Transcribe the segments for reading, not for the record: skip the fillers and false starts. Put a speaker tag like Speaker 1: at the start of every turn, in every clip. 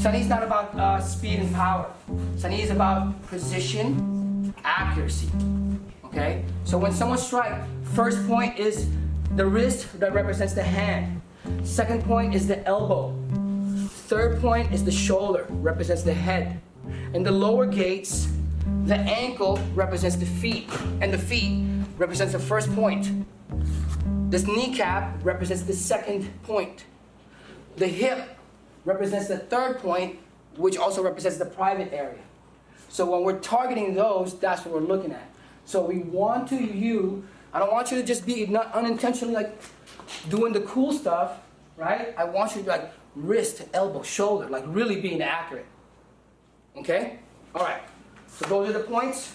Speaker 1: Sunny is not about speed and power. Sunny is about precision, accuracy. Okay? So when someone strikes, first point is the wrist that represents the hand. Second point is the elbow. Third point is the shoulder, represents the head. In the lower gates, the ankle represents the feet, and the feet represents the first point. This kneecap represents the second point. The hip represents the third point, which also represents the private area. So when we're targeting those, that's what we're looking at. So we want to I don't want you to just be not unintentionally like doing the cool stuff, right? I want you to be like wrist, elbow, shoulder, like really being accurate. Okay? All right. So those are the points.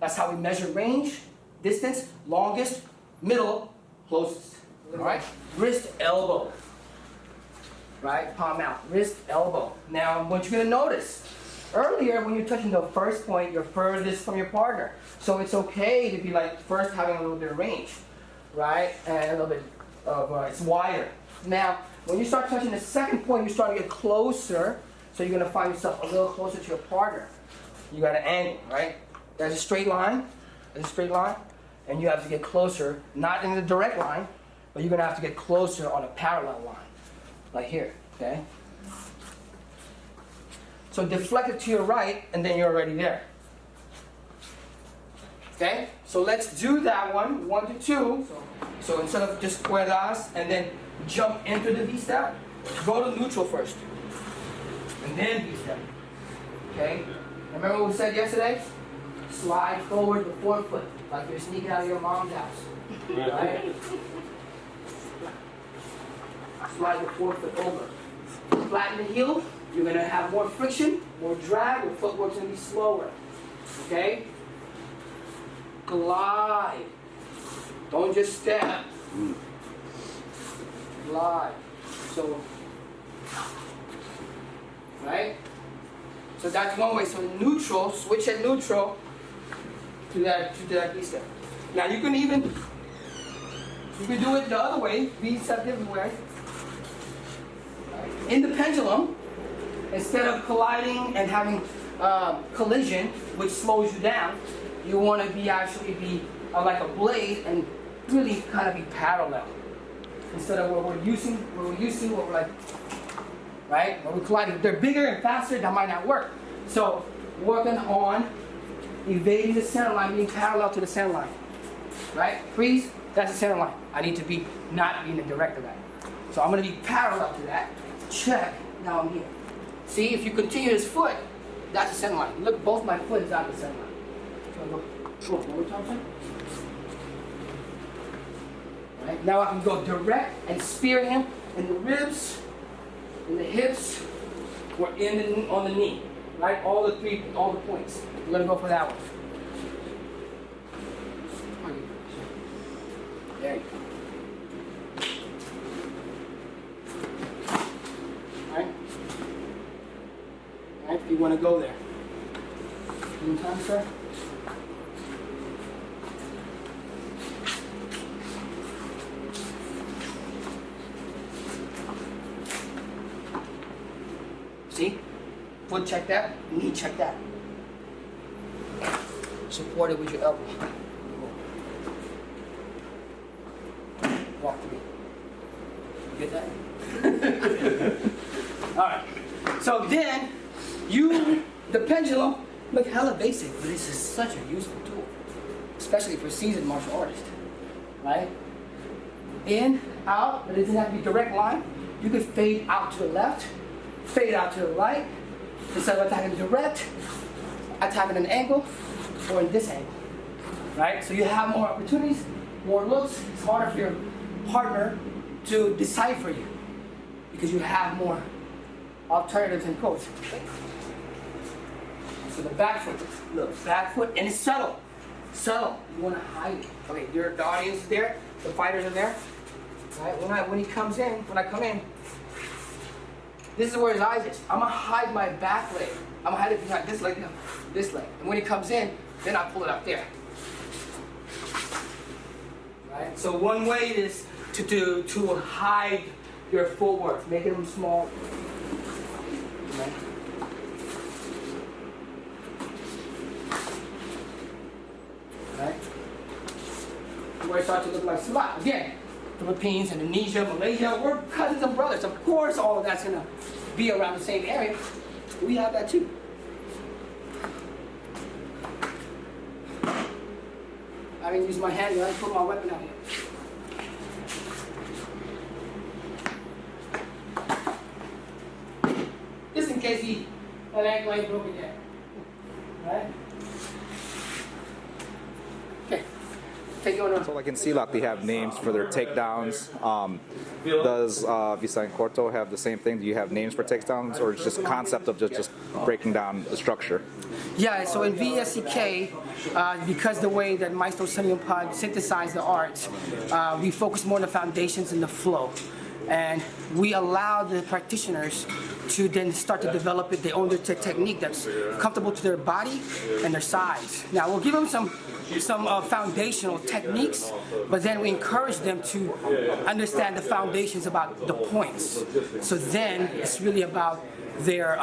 Speaker 1: That's how we measure range, distance, longest, middle, closest. All right? Wrist, elbow. Right? Palm out. Wrist, elbow. Now, what you're going to notice, earlier when you're touching the first point, you're furthest from your partner. So it's okay to be like first having a little bit of range, right? And a little bit of, it's wider. Now, when you start touching the second point, you start to get closer. So you're going to find yourself a little closer to your partner. You got an angle, right? There's a straight line. There's a straight line. And you have to get closer, not in the direct line, but you're going to have to get closer on a parallel line. Like here, okay? So deflect it to your right, and then you're already there. Okay? So let's do that one, 1 to 2. So instead of just cuerdas and then jump into the V-step, go to neutral first. And then V-step. Okay? Remember what we said yesterday? Slide forward the forefoot, like you're sneaking out of your mom's house. Right? Slide the forefoot over. Flatten the heel. You're going to have more friction, more drag. Your footwork's going to be slower. Okay? Glide. Don't just step. Glide. So, right? So that's one way. So neutral, switch at neutral to that V-step. Now you can do it the other way, V-step different way. In the pendulum, instead of colliding and having collision, which slows you down, you want to be like a blade and really kind of be parallel. Instead of what we're using, what we're like, right? When we're colliding, they're bigger and faster, that might not work. So working on evading the center line, being parallel to the center line, right? Freeze, that's the center line. I need to be not in the direct of that. So I'm going to be parallel to that. Check, now I'm here. See, if you continue this foot, that's the center line. Look, both my foot is out the center line. So I go short, one more time. Right? Now I can go direct and spear him in the ribs, in the hips, or on the knee. Right? All the points. We're going to go for that one. There you go. Right, you want to go there. One time, sir. See? Foot check that, knee check that. Support it with your elbow. Walk through. You get that? All right. So then, the pendulum, look hella basic, but this is such a useful tool, especially for seasoned martial artists, right? In, out, but it doesn't have to be direct line. You could fade out to the left, fade out to the right, instead of attacking direct, attacking an angle, or in this angle, right? So you have more opportunities, more looks. It's harder for your partner to decipher you because you have more alternatives and codes. So the back foot, look, back foot, and it's subtle. Subtle. You want to hide it. Okay, the audience is there, the fighters are there. Right? When he comes in, when I come in, this is where his eyes is. I'm gonna hide my back leg. I'm gonna hide it behind this leg, this leg. And when he comes in, then I pull it up there. Right? So one way is to hide your footwork, making them small. Right? Right? Where it starts to look like Salat. Again, Philippines, Indonesia, Malaysia, we're cousins and brothers. Of course, all of that's gonna be around the same area. We have that too. I didn't use my hand, I put my weapon out here. Just in case that ankle ain't broken yet. Right? Okay. Take your one.
Speaker 2: So like in Silat, they have names for their takedowns. Does Visayan Corto have the same thing? Do you have names for takedowns, or it's just a concept of just breaking down the structure?
Speaker 1: Yeah, so in VSCK, because the way that Maestro Sunny Umpad synthesized the art, we focus more on the foundations and the flow. And we allow the practitioners to then start to develop their own technique that's comfortable to their body and their size. Now, we'll give them some foundational techniques, but then we encourage them to understand the foundations about the points. So then it's really about their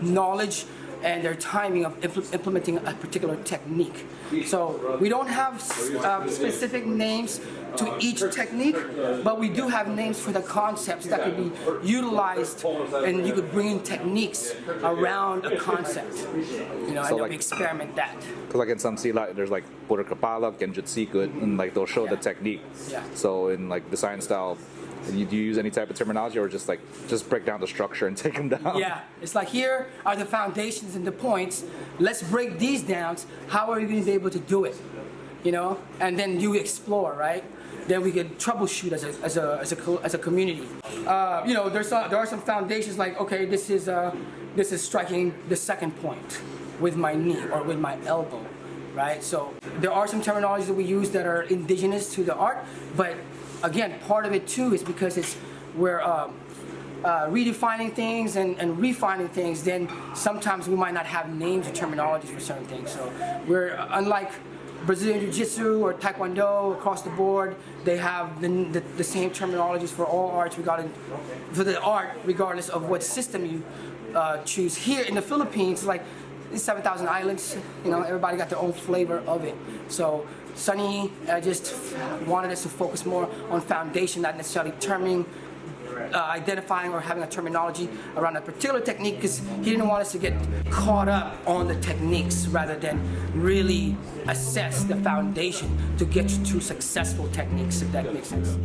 Speaker 1: knowledge and their timing of implementing a particular technique. So we don't have specific names to each technique, but we do have names for the concepts that could be utilized, and you could bring in techniques around a concept, you know, so and like, we experiment that.
Speaker 2: Because like in some Silat, there's like Pura Kapala, Genjutsikut, and like they'll show the technique.
Speaker 1: Yeah.
Speaker 2: So in like the science style, do you use any type of terminology, or just break down the structure and take them down?
Speaker 1: Yeah, it's like here are the foundations and the points. Let's break these down. How are you going to be able to do it? You know, and then you explore, right? Then we can troubleshoot as a community. You know, there are some foundations like, okay, this is striking the second point with my knee or with my elbow, right? So there are some terminologies that we use that are indigenous to the art, but again, part of it too is because we're redefining things and refining things. Then sometimes we might not have names or terminologies for certain things. So we're unlike Brazilian Jiu-Jitsu or Taekwondo across the board. They have the same terminologies for all arts regardless of what system you choose. Here in the Philippines, like 7,000 islands, you know, everybody got their own flavor of it. So Sunny just wanted us to focus more on foundation, not necessarily identifying or having a terminology around a particular technique, because he didn't want us to get caught up on the techniques rather than really assess the foundation to get you to successful techniques, if that makes sense.